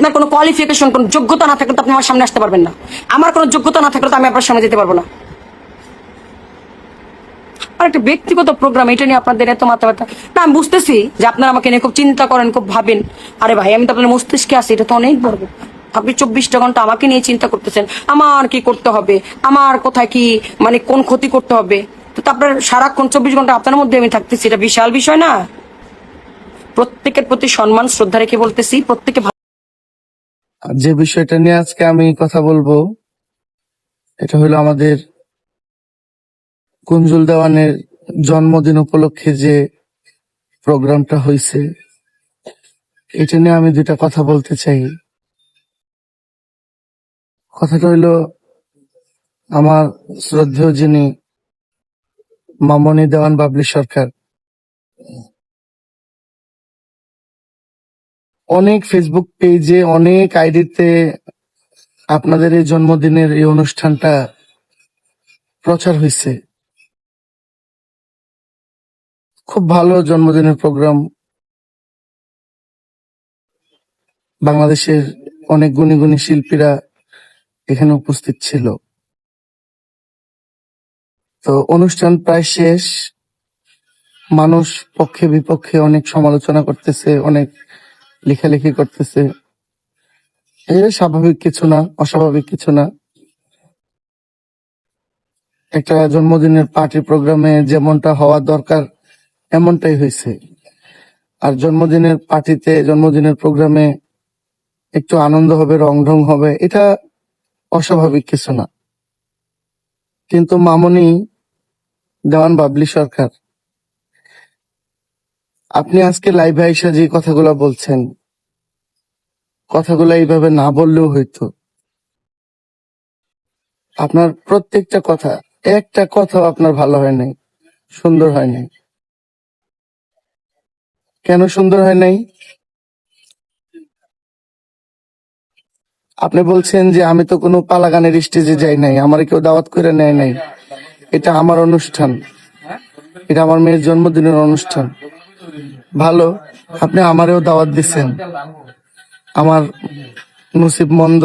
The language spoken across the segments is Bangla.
আপনার কোনো কোয়ালিফিকেশন, কোনো যোগ্যতা না থাকলে তো আপনি আমার সামনে আসতে পারবেন না। আমার কোনো যোগ্যতা না থাকলে তো আমি আপনার সামনে যেতে পারবো না। আর একটা ব্যক্তিগত প্রোগ্রাম, এটা নিয়ে আপনাদের এত মাথা ব্যথা না। আমি বুঝতেছি যে আপনারা আমাকে নিয়ে খুব চিন্তা করেন, খুব ভাবেন। আরে ভাই, আমি তো আপনার মস্তিষ্কে আছি, এটা তো অনেক বড় ব্যাপার। আপনি 24টা ঘন্টা আমাকে নিয়ে চিন্তা করতেছেন, আমার কি করতে হবে, আমার কোথায় কি মানে কোন ক্ষতি করতে হবে। তো আপনার সারাক্ষণ 24 ঘন্টা আপনার মধ্যে আমি থাকতেছি, এটা বিশাল বিষয় না? প্রত্যেকের প্রতি সম্মান শ্রদ্ধা রেখে বলতেছি, প্রত্যেকে যে বিষয়টা নিয়ে আজকে আমি কথা বলবো, এটা হলো আমাদের কুঞ্জুল দেওয়ানের জন্মদিন উপলক্ষে যে প্রোগ্রামটা হয়েছে, এটা নিয়ে আমি দুটা কথা বলতে চাই। কথাটা হইলো, আমার শ্রদ্ধেয় যিনি মামনি দেওয়ান বাবলি সরকার, অনেক ফেসবুক পেজে, অনেক আইডিতে আপনাদের এই জন্মদিনের এই অনুষ্ঠানটা প্রচার হয়েছে। খুব ভালো জন্মদিনের প্রোগ্রাম। বাংলাদেশের অনেক গুণী গুণী শিল্পীরা এখানে উপস্থিত ছিল। তো অনুষ্ঠান প্রায় শেষ। মানুষ পক্ষে বিপক্ষে অনেক সমালোচনা করতেছে, অনেক লেখালেখি করতেছে। এটা স্বাভাবিক কিছু না, অস্বাভাবিক কিছু না। একটা জন্মদিনের পার্টি প্রোগ্রামে যেমনটা হওয়া দরকার এমনটাই হয়েছে। আর জন্মদিনের পার্টিতে, জন্মদিনের প্রোগ্রামে একটু আনন্দ হবে, রং ঢং হবে, এটা অস্বাভাবিক কিছু না। কিন্তু মামনি দেওয়ান বাবলি সরকার, আপনি আজকে লাইভে আইসা যে কথাগুলো বলছেন, কথাগুলো এইভাবে না বললেও হইতো। আপনার প্রত্যেকটা কথা, একটা কথাও আপনার ভালো হয় নাই, সুন্দর হয় নাই। কেন সুন্দর হয় নাই? আপনি বলছেন যে আমি তো কোনো পালা গানের স্টেজে যাই নাই, আমার কেউ দাওয়াত করে নেয় নাই, এটা আমার অনুষ্ঠান, এটা আমার মেয়ের জন্মদিনের অনুষ্ঠান। ভালো, আপনি আমারেও দাওয়াত দিচ্ছেন। আমার নসিব মন্দ,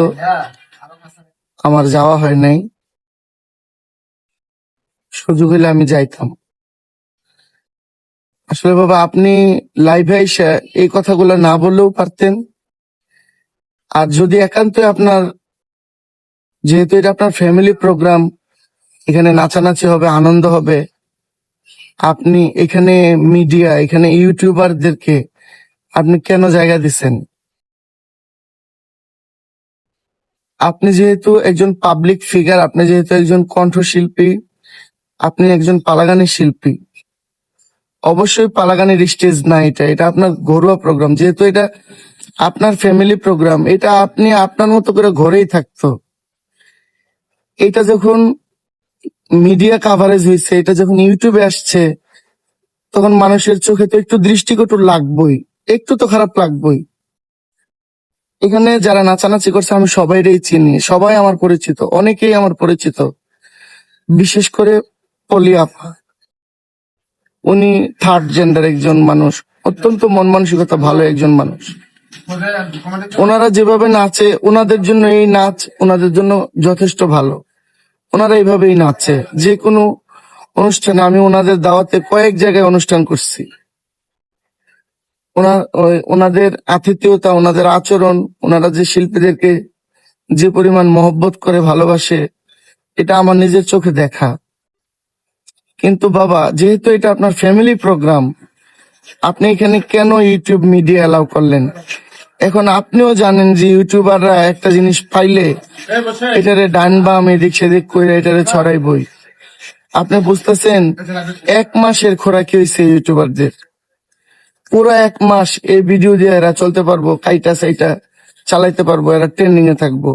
আমার যাওয়া হয় নাই। সুযোগ হলে আমি যাইতাম। আসলে বাবা, আপনি লাইভে এসে এই কথাগুলো না বললেও পারতেন। আর যদি একান্তই আপনার, যেহেতু এটা আপনার ফ্যামিলি প্রোগ্রাম, এখানে নাচানাচি হবে, আনন্দ হবে, আপনি এখানে মিডিয়া, এখানে ইউটিউবারদেরকে আপনি কেন জায়গা দিচ্ছেন? আপনি যেহেতু একজন পাবলিক ফিগার, আপনি যেহেতু একজন কণ্ঠশিল্পী, আপনি একজন পালাগানের শিল্পী, অবশ্যই পালাগানের স্টেজ না এটা, এটা আপনার ঘরোয়া প্রোগ্রাম। যেহেতু এটা আপনার ফ্যামিলি প্রোগ্রাম, এটা আপনি আপনার মতো করে ঘরেই থাকতো। এটা যখন মিডিয়া কাভারেজ হয়েছে, এটা যখন ইউটিউবে আসছে, তখন মানুষের চোখে তো একটু দৃষ্টিকটু লাগবেই, একটু তো খারাপ লাগবেই। এখানে যারা নাচানাচি করছে আমি সবাইকেই চিনি, সবাই আমার পরিচিত, অনেকেই আমার পরিচিত। বিশেষ করে পলি আপা, উনি থার্ড জেন্ডার একজন মানুষ, অত্যন্ত মন মানসিকতা ভালো একজন মানুষ। ওনারা যেভাবে নাচে, ওনাদের জন্য এই নাচ ওনাদের জন্য যথেষ্ট ভালো। ওনারা এইভাবেই নাচে। যে কোনো অনুষ্ঠানে, আমি ওনাদের দাওয়াতে কয়েক জায়গায় অনুষ্ঠান করছি, ওনাদের আতিথেয়তা, ওনাদের আচরণ, ওনারা যে শিল্পীদেরকে যে পরিমাণ মহব্বত করে, ভালোবাসে, এটা আমার নিজের চোখে দেখা। কিন্তু বাবা, যেহেতু এটা আপনার ফ্যামিলি প্রোগ্রাম, আপনি এখানে কেন ইউটিউব মিডিয়া অ্যালাউ করলেন? এখন আপনিও জানেন যে ইউটিউবাররা একটা জিনিস পাইলে এটারে ডান বাম এদিক সেদিক করে এটারে ছড়াই বই। আপনি বুঝতেছেন 1 মাসের খোরাকি হয়েছে ইউটিউবারদের। পুরো 1 মাস এই ভিডিও দিয়ে এরা চলতে পারবো, কাইটা সাইটা চালাইতে পারবো, এরা ট্রেন্ডিং এ থাকবো।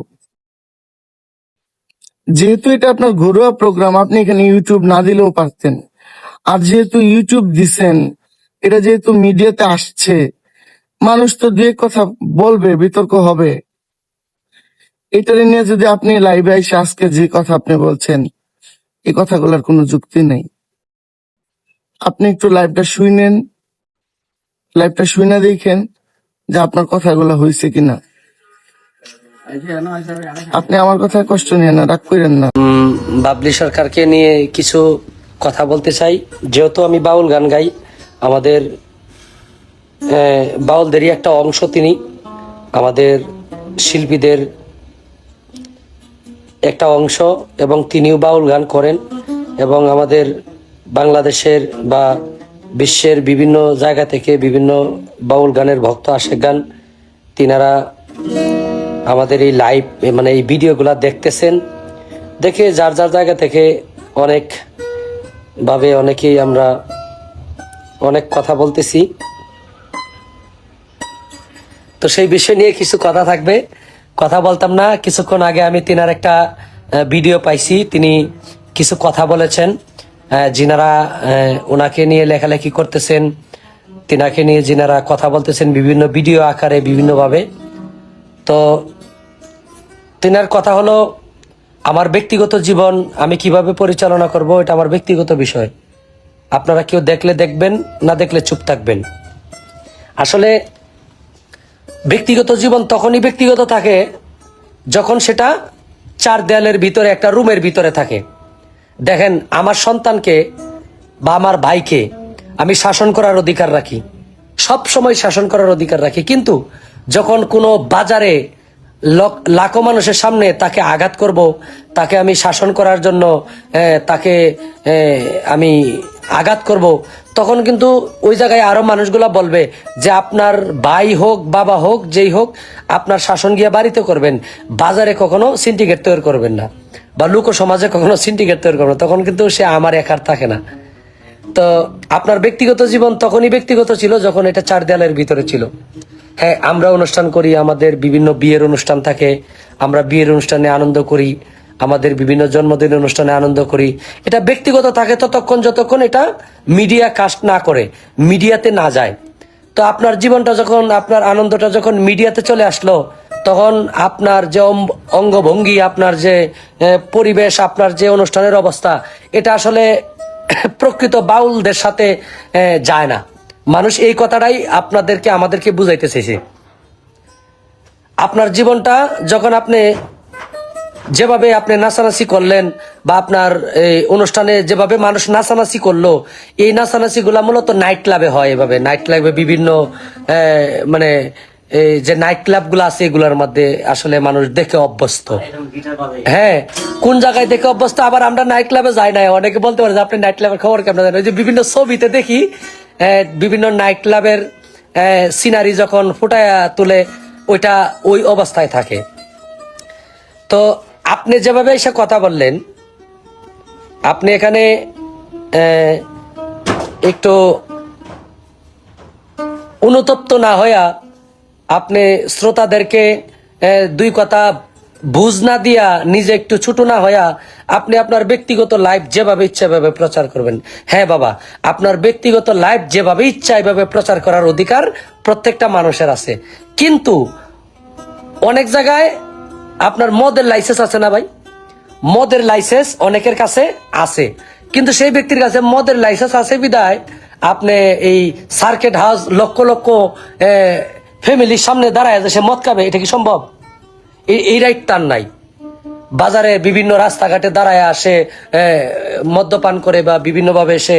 যেহেতু এটা আপনার ঘরোয়া প্রোগ্রাম, আপনি এখানে ইউটিউব না দিলেও পারতেন। আর যেহেতু ইউটিউব দিছেন, এটা যেহেতু মিডিয়াতে আসছে, মানুষ তো দুই এক কথা বলবে, বিতর্ক হবে। এটা নিয়ে যদি আপনি লাইভে এসে আজকে যে কথা আপনি বলছেন, এই কথাগুলোর কোনো যুক্তি নেই। আপনি একটু লাইভটা শুনেন, লাইভটা শুনে দেখেন যে আপনার কথাগুলো হয়েছে কিনা। আপনি আমার কথায় কষ্ট নিয়ে না, রাগ করেন না। বাবলি সরকারকে নিয়ে কিছু কথা বলতে চাই। যেহেতু আমি বাউল গান গাই, আমাদের বাউলদেরই একটা অংশ তিনি, আমাদের শিল্পীদের একটা অংশ, এবং তিনিও বাউল গান করেন এবং আমাদের বাংলাদেশের বা বিশ্বের বিভিন্ন জায়গা থেকে বিভিন্ন বাউল গানের ভক্ত আশেক গান তিনারা আমাদের এই লাইভ মানে এই ভিডিওগুলা দেখতেছেন। দেখে যার যার জায়গা থেকে অনেক ভাবে অনেকেই আমরা অনেক কথা বলতেছি। তো সেই বিষয় নিয়ে কিছু কথা থাকবে, কথা বলতাম না। কিছুক্ষণ আগে আমি তিনার একটা ভিডিও পাইছি, তিনি কিছু কথা বলেছেন, যিনারা ওনাকে নিয়ে লেখালেখি করতেছেন, তিনাকে নিয়ে যিনারা কথা বলতেছেন বিভিন্ন ভিডিও আকারে বিভিন্নভাবে। তো তিনার কথা হলো, আমার ব্যক্তিগত জীবন আমি কিভাবে পরিচালনা করব এটা আমার ব্যক্তিগত বিষয়, আপনারা কেউ দেখলে দেখবেন, না দেখলে চুপ থাকবেন। আসলে ব্যক্তিগত জীবন তখনই ব্যক্তিগত থাকে যখন সেটা চার দেয়ালের ভিতরে, একটা রুমের ভিতরে থাকে। দেখেন, আমার সন্তানকে বা আমার ভাইকে আমি শাসন করার অধিকার রাখি, সব সময় শাসন করার অধিকার রাখি, কিন্তু যখন কোনো বাজারে লাখো মানুষের সামনে তাকে আঘাত করব, তাকে আমি শাসন করার জন্য তাকে আমি আঘাত করব, তখন কিন্তু ওই জায়গায় আরো মানুষগুলা বলবে যে আপনার ভাই হোক, বাবা হোক, যেই হোক, আপনার শাসন গিয়ে বাড়িতে করবেন, বাজারে কখনো সিন্ডিকেট তৈরি করবেন না, বা লোক সমাজে কখনো সিন্ডিকেট তৈরি করবেন না। তখন কিন্তু সে আমার একার থাকে না। তো আপনার ব্যক্তিগত জীবন তখনই ব্যক্তিগত ছিল যখন এটা চার দেয়ালের ভিতরে ছিল। হ্যাঁ, আমরা অনুষ্ঠান করি, আমাদের বিভিন্ন বিয়ের অনুষ্ঠান থাকে, আমরা বিয়ের অনুষ্ঠানে আনন্দ করি, আমাদের বিভিন্ন জন্মদিনের অনুষ্ঠানে আনন্দ করি। এটা ব্যক্তিগত থাকে ততক্ষণ যতক্ষণ এটা মিডিয়া কাস্ট না করে, মিডিয়াতে না যায়। তো আপনার জীবনটা যখন, আপনার আনন্দটা যখন মিডিয়াতে চলে আসলো, তখন আপনার যে অঙ্গভঙ্গি, আপনার যে পরিবেশ, আপনার যে অনুষ্ঠানের অবস্থা, এটা আসলে প্রকৃত বাউলদের সাথে যায় না। মানুষ এই কথাটাই আপনাদেরকে আমাদেরকে বুঝাইতে চাইছে। আপনার জীবনটা যখন আপনি যেভাবে আপনি নাচানাচি করলেন, বা আপনার এই অনুষ্ঠানে যেভাবে মানুষ নাচানাচি করলো, এই নাচানাচি গুলা মূলত নাইট ক্লাবে হয়। এভাবে নাইট ক্লাবে বিভিন্ন মানে এই যে নাইট ক্লাব গুলো আছে, এগুলোর মধ্যে আসলে মানুষ দেখে অভ্যস্ত। হ্যাঁ, কোন জায়গায় দেখে অভ্যস্ত। আবার আমরা নাইট ক্লাবে যাই না, অনেকে বলতে পারে যে আপনি নাইট ক্লাবের খবর কেমন জানেন। ওই যে বিভিন্ন ছবিতে দেখি বিভিন্ন নাইট ক্লাবের সিনারি যখন ফুটায় তুলে, ওইটা ওই অবস্থায় থাকে। তো আপনি যেভাবে এসে কথা বললেন, আপনি এখানে একটু অনুতপ্ত না হইয়া, আপনি শ্রোতাদেরকে দুই কথা বুঝ না দিয়া, নিজে একটু ছোট না হইয়া, আপনি আপনার ব্যক্তিগত লাইফ যেভাবে ইচ্ছা এভাবে প্রচার করবেন। হ্যাঁ বাবা, আপনার ব্যক্তিগত লাইফ যেভাবে ইচ্ছা এভাবে প্রচার করার অধিকার প্রত্যেকটা মানুষের আছে। কিন্তু অনেক জায়গায় আপনার মদের লাইসেন্স আছে না ভাই? মদের লাইসেন্স অনেকের কাছে আছে, কিন্তু সেই ব্যক্তির কাছে মদের লাইসেন্স আছে বিদায় আপনি এই সার্কিট হাউস লক্ষ লক্ষ ফ্যামিলির সামনে দাঁড়ায় যে সে মদ খাবে, এটা কি সম্ভব? এই রাইট তার নাই। বাজারে বিভিন্ন রাস্তাঘাটে দাঁড়ায় আসে মদ্যপান করে, বা বিভিন্নভাবে সে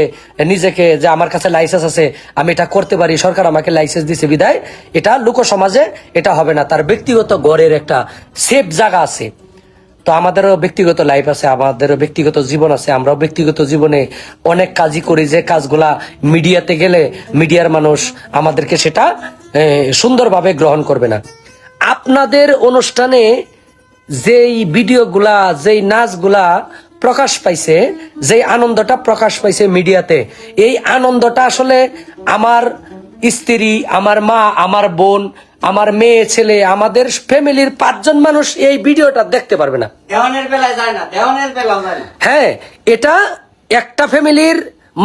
নিজেকে যে আমার কাছে লাইসেন্স আছে, আমি এটা করতে পারি, সরকার আমাকে লাইসেন্স দিছে বিদায় এটা লোক সমাজে এটা হবে না। তার ব্যক্তিগত ঘরের একটা সেফ জায়গা আছে। তো আমাদেরও ব্যক্তিগত লাইফ আছে, আমাদেরও ব্যক্তিগত জীবন আছে। আমরাও ব্যক্তিগত জীবনে অনেক কাজই করি, যে কাজগুলা মিডিয়াতে গেলে মিডিয়ার মানুষ আমাদেরকে সেটা সুন্দরভাবে গ্রহণ করবে না। আপনাদের অনুষ্ঠানে যেই ভিডিওগুলা, যেই নাচগুলা প্রকাশ পাইছে, যেই আনন্দটা প্রকাশ পাইছে মিডিয়াতে, এই আনন্দটা আসলে আমার স্ত্রী, আমার মা, আমার বোন, আমার মেয়ে, ছেলে, আমাদের ফ্যামিলির 5 জন মানুষ এই ভিডিওটা দেখতে পারবে না। দেওয়ানের বেলায় যায় না, দেওয়ানের বেলাও যায় না। হ্যাঁ, এটা একটা ফ্যামিলির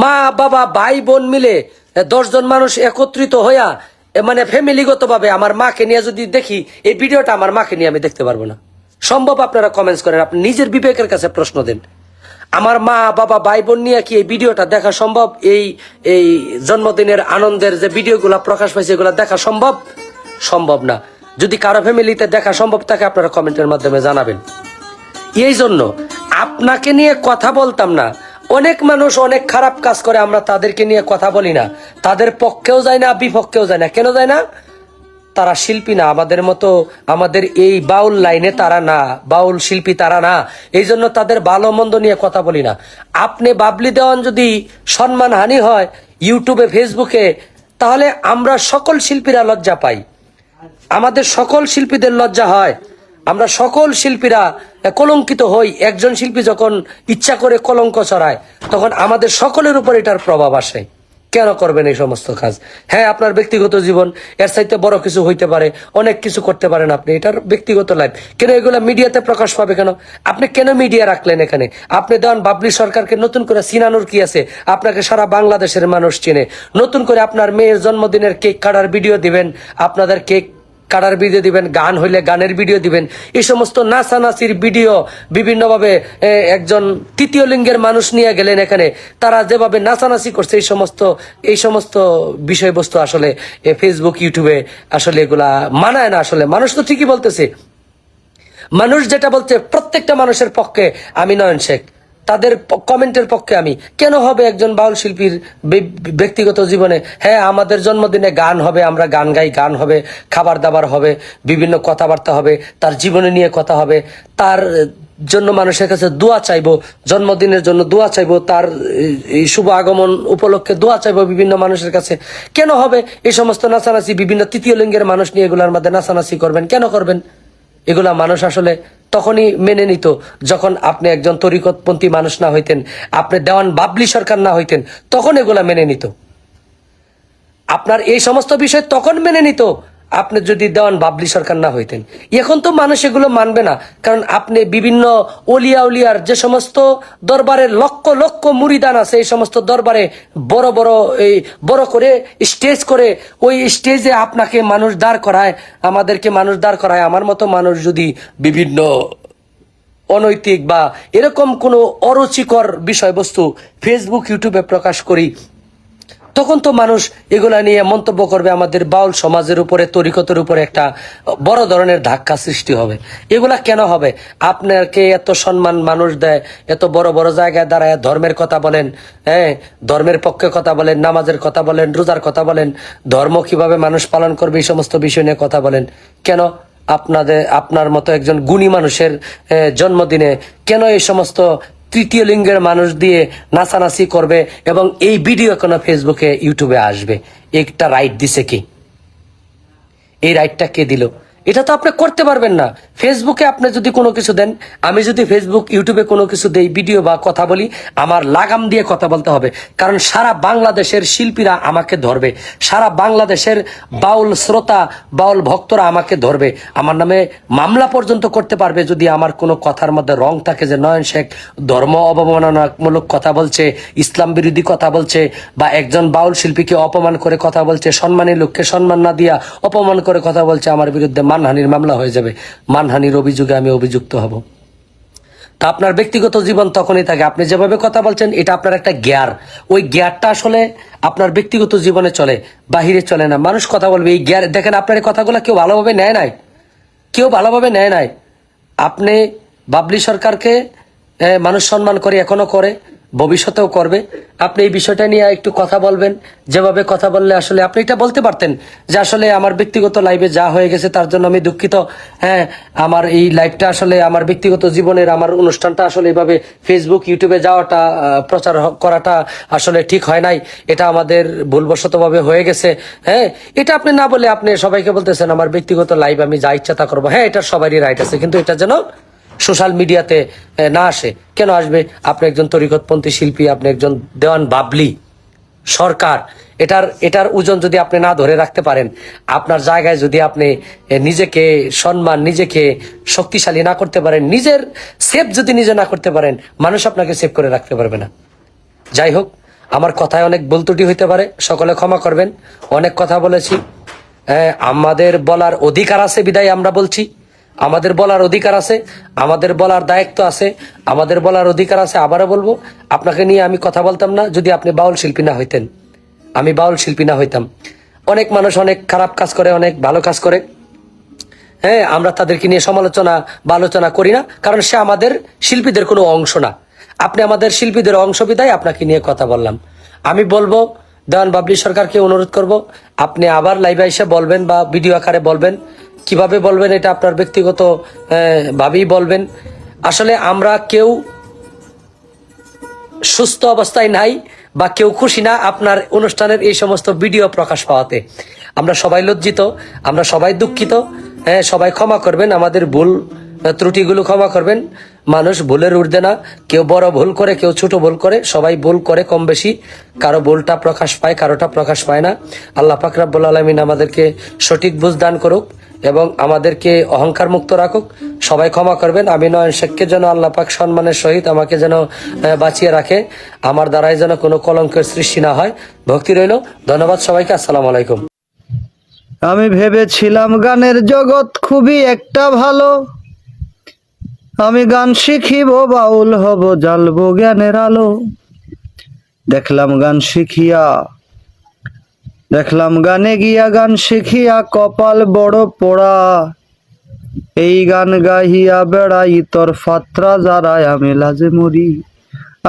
মা, বাবা, ভাই, বোন মিলে 10 জন মানুষ একত্রিত হইয়া, মানে ফ্যামিলিগত ভাবে আমার মাকে নিয়ে যদি দেখি, এই ভিডিওটা আমার মাকে নিয়ে আমি দেখতে পারবো না। সম্ভব? আপনারা কমেন্টস করেন, আপনি নিজের বিবেকের কাছে প্রশ্ন দেন। আমার মা, বাবা, ভাই, বোন নিয়ে কি এই ভিডিওটা দেখা সম্ভব? এই জন্মদিনের আনন্দের যে ভিডিওগুলা প্রকাশ পাইছে, এগুলা দেখা সম্ভব? সম্ভব না। যদি কারো ফ্যামিলিতে দেখা সম্ভব থাকে আপনারা কমেন্টের মাধ্যমে জানাবেন। এই জন্য আপনাকে নিয়ে কথা বলতাম না। অনেক মানুষ অনেক খারাপ কাজ করে, আমরা তাদেরকে নিয়ে কথা বলি না, তাদের পক্ষেও যায় না, বিপক্ষেও যায় না। কেন যায় না? তারা শিল্পী না, আমাদের মতো, আমাদের এই বাউল লাইনে তারা না, বাউল শিল্পী তারা না। এই জন্য তাদের ভালো মন্দ নিয়ে কথা বলি না। আপনি বাবলি দেওয়ান যদি সম্মানহানি হয় ইউটিউবে, ফেসবুকে, তাহলে আমরা সকল শিল্পীরা লজ্জা পাই, আমাদের সকল শিল্পীদের লজ্জা হয়, আমরা সকল শিল্পীরা কলঙ্কিত হই। একজন শিল্পী যখন ইচ্ছা করে কলঙ্ক ছড়ায় তখন আমাদের সকলের উপর এটার প্রভাব আসে। কেন করবেন এই সমস্ত কাজ? হ্যাঁ, আপনার ব্যক্তিগত জীবন, এর চাইতে বড় কিছু হইতে পারে, অনেক কিছু করতে পারেন আপনি, এটার ব্যক্তিগত লাইফ। কেন এগুলা মিডিয়াতে প্রকাশ পাবে কেন? আপনি কেন মিডিয়া রাখলেন এখানে? আপনি দেওয়ান বাবলি সরকারকে নতুন করে চিনানোর কি আছে? আপনাকে সারা বাংলাদেশের মানুষ চেনে। নতুন করে আপনার মেয়ের জন্মদিনের কেক কাটার ভিডিও দিবেন, আপনাদের কেক কাটার ভিডিও দিবেন, গান হইলে গানের ভিডিও দিবেন, এই সমস্ত নাচানাচির ভিডিও বিভিন্নভাবে একজন তৃতীয় লিঙ্গের মানুষ নিয়ে গেলেন এখানে, তারা যেভাবে নাচানাচি করছে এই সমস্ত বিষয়বস্তু আসলে ফেসবুক, ইউটিউবে আসলে এগুলা মানায় না। আসলে মানুষ তো ঠিকই বলতেছে, মানুষ যেটা বলছে প্রত্যেকটা মানুষের পক্ষে আমি নয়ন শেখ, তাদের কমেন্টের পক্ষে আমি। কেন হবে একজন বাউল শিল্পীর ব্যক্তিগত জীবনে? হ্যাঁ, আমাদের জন্মদিনে গান হবে, আমরা গান গাই, গান হবে, খাবার দাবার হবে, বিভিন্ন কথাবার্তা হবে, তার জীবনে নিয়ে কথা হবে, তার জন্য মানুষের কাছে দোয়া চাইবো, জন্মদিনের জন্য দোয়া চাইবো, তার এই শুভ আগমন উপলক্ষে দোয়া চাইবো বিভিন্ন মানুষের কাছে। কেন হবে এই সমস্ত নাচানাচি? বিভিন্ন তৃতীয় লিঙ্গের মানুষ নিয়ে এগুলোর মধ্যে নাচানাচি করবেন? কেন করবেন? এগুলা মানুষ আসলে তখনই মেনে নিত যখন আপনি একজন তরিকতপন্থী মানুষ না হইতেন, আপনি দেওয়ান বাবলি সরকার না হইতেন, তখন এগুলা মেনে নিত। আপনার এই সমস্ত বিষয় তখন মেনে নিত আপনি যদি দেওয়ান বাবলি সরকার না হইতেন। এখন তো মানুষ এগুলো মানবে না, কারণ আপনি বিভিন্ন অলিয়া উলিয়ার যে সমস্ত দরবারের লক্ষ লক্ষ মুরিদান আছে, এই সমস্ত দরবারে বড় করে স্টেজ করে, ওই স্টেজে আপনাকে মানুষ দাঁড় করায়, আমাদেরকে মানুষ দাঁড় করায়। আমার মতো মানুষ যদি বিভিন্ন অনৈতিক বা এরকম কোনো অরুচিকর বিষয়বস্তু ফেসবুক, ইউটিউবে প্রকাশ করি, তখন তো মানুষ এগুলা নিয়ে মন্তব্য করবে, আমাদের বাউল সমাজের উপরে, তরিকতের উপরে একটা বড় ধরনের ধাক্কা সৃষ্টি হবে। এগুলা কেন হবে? আপনাকে এত সম্মান মানুষ দেয়, এত বড় বড় জায়গায় দাঁড়ায় ধর্মের কথা বলেন, হ্যাঁ, ধর্মের পক্ষে কথা বলেন, নামাজের কথা বলেন, রোজার কথা বলেন, ধর্ম কিভাবে মানুষ পালন করবে, এই সমস্ত বিষয় নিয়ে কথা বলেন। কেন আপনার মতো একজন গুণী মানুষের জন্মদিনে কেন এই সমস্ত তৃতীয় লিঙ্গের মানুষ দিয়ে নাচানাচি করবে এবং এই ভিডিও কেন ফেসবুকে, ইউটিউবে আসবে? একটা রাইট দিছে কি? এই রাইটটা কে দিল? এটা তো আপনি করতে পারবেন না। ফেসবুকে আপনি যদি কোনো কিছু দেন, আমি যদি ফেসবুক, ইউটিউবে কোনো কিছু দেই, ভিডিও বা কথা বলি, আমার লাগাম দিয়ে কথা বলতে হবে, কারণ সারা বাংলাদেশের শিল্পীরা আমাকে ধরবে, সারা বাংলাদেশের বাউল শ্রোতা, বাউল ভক্তরা আমাকে ধরবে, আমার নামে মামলা পর্যন্ত করতে পারবে যদি আমার কোনো কথার মধ্যে রং থাকে যে নয়ন শেখ ধর্ম অবমাননামূলক কথা বলছে, ইসলাম বিরোধী কথা বলছে, বা একজন বাউল শিল্পীকে অপমান করে কথা বলছে, সম্মানী লোককে সম্মান না দিয়া অপমান করে কথা বলছে, আমার বিরুদ্ধে মানহানির মামলা হয়ে যাবে। মানহানির অভিযোগে আমি অভিযুক্ত হব। তা আপনার ব্যক্তিগত জীবন তখনই থাকে, আপনি যেভাবে কথা বলছেন এটা আপনার একটা জ্ঞার, ওই জ্ঞারটা আসলে আপনার ব্যক্তিগত জীবনে চলে, বাহিরে চলে না। মানুষ কথা বলবে এই জ্ঞার, দেখেন আপনার এই কথাগুলো কেউ ভালোভাবে নেয় নাই, কেউ ভালোভাবে নেয় নাই। আপনি বাবলি সরকারকে মানুষ সম্মান করে, এখনো করে, ভবিষ্যতেও করবে। আপনি এই বিষয়টা নিয়ে একটু কথা বলবেন, যেভাবে কথা বললে আসলে আপনি এটা বলতে পারতেন যে আসলে আমার ব্যক্তিগত লাইফে যা হয়ে গেছে তার জন্য আমি দুঃখিত। হ্যাঁ, আমার এই লাইফটা আসলে আমার ব্যক্তিগত জীবনের, আমার অনুষ্ঠানটা আসলে এইভাবে ফেসবুক, ইউটিউবে যাওয়াটা, প্রচার করাটা আসলে ঠিক হয় নাই, এটা আমাদের ভুলবশতভাবে হয়ে গেছে। হ্যাঁ, এটা আপনি না বলে আপনি সবাইকে বলতেছেন আমার ব্যক্তিগত লাইফ, আমি যা ইচ্ছা তা করবো। হ্যাঁ, এটা সবারই রাইট আছে, কিন্তু এটা যেন সোশ্যাল মিডিয়াতে না আসে। কেন আসবে? আপনি একজন তরিকতপন্থী শিল্পী, আপনি একজন দেওয়ান বাবলি সরকার, এটার ওজন যদি আপনি না ধরে রাখতে পারেন, আপনার জায়গায় যদি আপনি নিজেকে সম্মান, নিজেকে শক্তিশালী না করতে পারেন, নিজের সেভ যদি নিজে না করতে পারেন, মানুষ আপনাকে সেভ করে রাখতে পারবে না। যাই হোক, আমার কথায় অনেক ভুল ত্রুটি হইতে পারে, সকলে ক্ষমা করবেন। অনেক কথা বলেছি, আমাদের বলার অধিকার আছে বিদায় আমরা বলছি। আমাদের বলার অধিকার আছে, আমাদের বলার দায়িত্ব আছে, আমাদের বলার অধিকার আছে। আবারও বলবো, আপনাকে নিয়ে আমি কথা বলতাম না যদি আপনি বাউল শিল্পী না হইতেন, আমি বাউল শিল্পী না হইতাম। অনেক মানুষ অনেক খারাপ কাজ করে, অনেক ভালো কাজ করে, হ্যাঁ, আমরা তাদেরকে নিয়ে সমালোচনা বা আলোচনা করি না, কারণ সে আমাদের শিল্পীদের কোনো অংশ না। আপনি আমাদের শিল্পীদের অংশ বিধায় আপনাকে নিয়ে কথা বললাম। আমি বলবো, দেওয়ান বাবলি সরকারকে অনুরোধ করব, আপনি আবার লাইভে এসে বলবেন বা ভিডিও আকারে বলবেন। কিভাবে বলবেন এটা আপনার ব্যক্তিগত ভাবেই বলবেন। আসলে আমরা কেউ সুস্থ অবস্থায় নাই বা কেউ খুশি না আপনার অনুষ্ঠানের এই সমস্ত ভিডিও প্রকাশ পাওয়াতে। আমরা সবাই লজ্জিত, আমরা সবাই দুঃখিত। হ্যাঁ, সবাই ক্ষমা করবেন, আমাদের ভুল ত্রুটিগুলো ক্ষমা করবেন। মানুষ ভুলের ঊর্ধ্বে না, কেউ বড় ভুল করে, কেউ ছোট ভুল করে, সবাই ভুল করে কম বেশি। কারো ভুলটা প্রকাশ পায়, কারোটা প্রকাশ পায় না। আল্লাহ পাক রব্বুল আলামিন আমাদেরকে সঠিক বুঝ দান করুক এবং আমাদেরকে অহংকার মুক্ত রাখুক। সবাই ক্ষমা করবেন। আমি নয়ন শেখকে যেন আল্লাহ পাক সম্মানের সহিত আমাকে যেন বাঁচিয়ে রাখে, আমার দ্বারাই যেন কোনো কলঙ্কের সৃষ্টি না হয়। ভক্তি রইল। ধন্যবাদ সবাইকে। আসসালামু আলাইকুম। আমি ভেবেছিলাম গানের জগৎ খুবই একটা ভালো, আমি গান শিখিব, বাউল হব, জ্বালবো জ্ঞানের আলো। দেখলাম গানে গিয়া গান শিখিয়া কপাল বড় পোড়া। এই গান গাহিয়া বেড়াই তোর ফাত্রা যারায়, আমি লাজে মরি,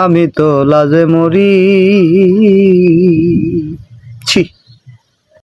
আমি তো লাজে মরি।